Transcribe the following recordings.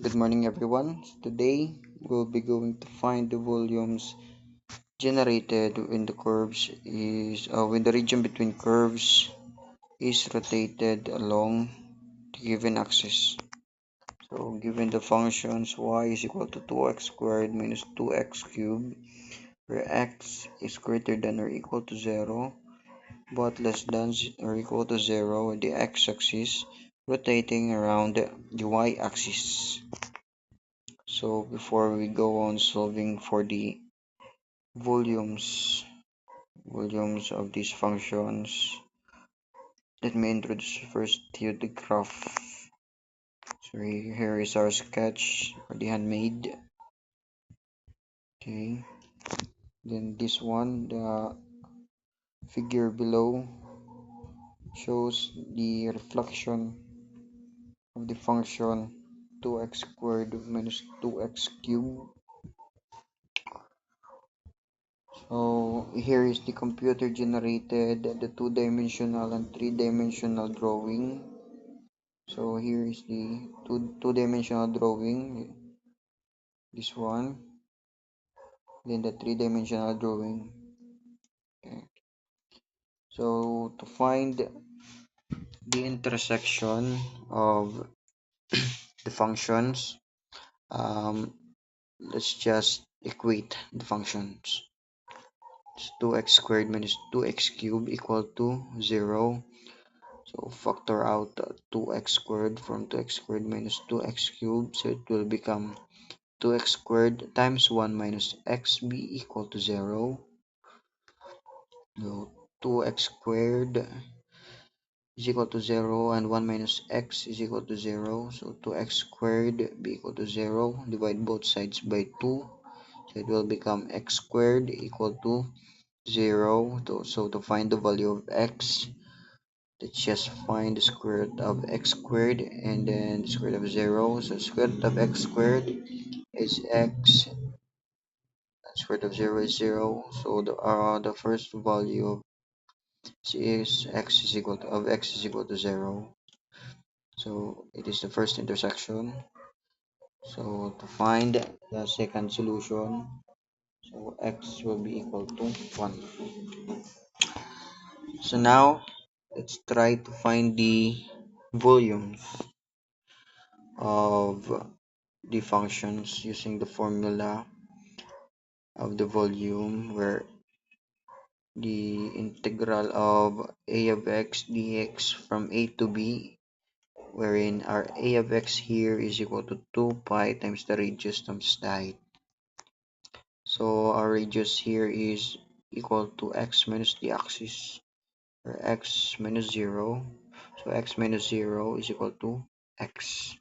Good morning, everyone. Today we'll be going to find the volumes generated when when the region between curves is rotated along the given axis. So, given the functions y is equal to 2x squared minus 2x cubed, where x is greater than or equal to 0, but less than or equal to 0, and the x-axis rotating around the y-axis. So before we go on solving for the volumes volumes of these functions, let me introduce first here the graph. So here is our sketch for the handmade. Okay, then this one, the figure below, shows the reflection of the function 2x squared minus 2x cubed. So here is the computer generated the two-dimensional and three-dimensional drawing. So here is the two-dimensional drawing, this one, then the three-dimensional drawing. Okay. So to find the intersection of the functions, um, let's just equate the functions. It's 2x squared minus 2x cubed equal to 0. So factor out 2x squared from 2x squared minus 2x cubed. So it will become 2x squared times 1 minus x be equal to 0. So 2x squared is equal to 0 and 1 minus x is equal to 0. So 2x squared be equal to 0. Divide both sides by 2. So it will become x squared equal to 0. So to find the value of x, let's just find the square root of x squared and then the square root of 0. So square root of x squared is x, square root of 0 is 0. So the first value of x is equal to 0. So it is the first intersection. So to find the second solution, so x will be equal to 1. So now let's try to find the volumes of the functions using the formula of the volume, where the integral of a of x dx from a to b, wherein our a of x here is equal to 2 pi times the radius times the height. So our radius here is equal to x minus the axis, or x minus 0. So x minus 0 is equal to x.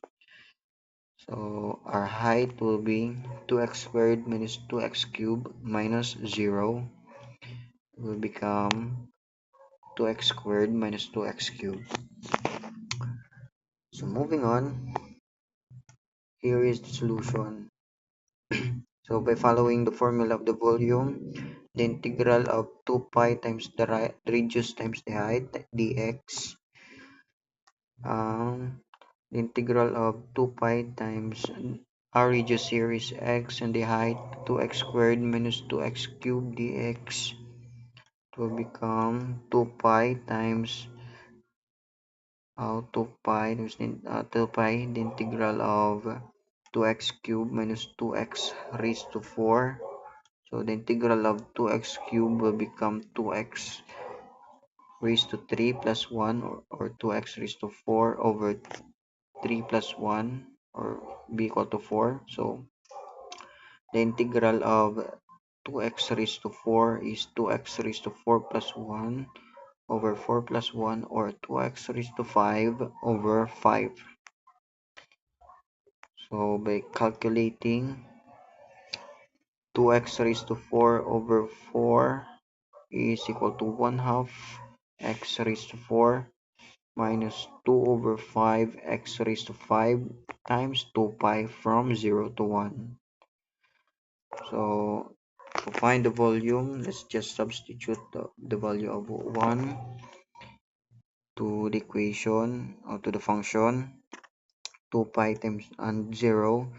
So our height will be 2x squared minus 2x cubed minus 0 will become 2x squared minus 2x cubed. So moving on, here is the solution. So by following the formula of the volume, the integral of 2 pi times the radius times the height dx, the integral of 2 pi times our radius here is x and the height 2x squared minus 2x cubed dx will become 2 pi times 2 pi the integral of 2x cubed minus 2x raised to 4. So the integral of 2x cubed will become 2x raised to 3 plus 1, or 2x raised to 4 over 3 plus 1, or be equal to 4. So the integral of 2x raised to 4 is 2x raised to 4 plus 1 over 4 plus 1, or 2x raised to 5 over 5. So by calculating, 2x raised to 4 over 4 is equal to 1 half x raised to 4 minus 2 over 5 x raised to 5 times 2 pi from 0 to 1. So to find the volume, let's just substitute the value of 1 to the equation, or to the function. 2 pi times and 0,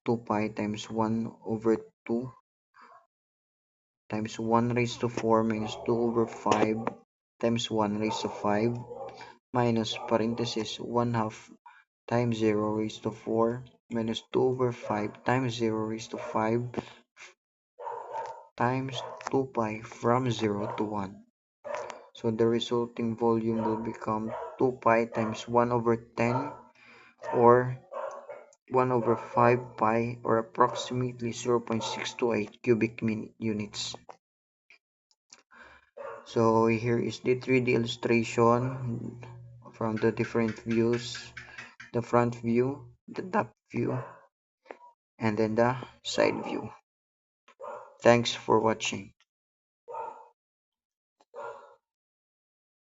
2 pi times 1 over 2 times 1 raised to 4 minus 2 over 5 times 1 raised to 5 minus parenthesis 1 half times 0 raised to 4 minus 2 over 5 times 0 raised to 5 times 2 pi from 0 to 1. So the resulting volume will become 2 pi times 1 over 10 or 1 over 5 pi or approximately 0.628 cubic units. So here is the 3D illustration from the different views, the front view, the top view, and then the side view. Thanks for watching.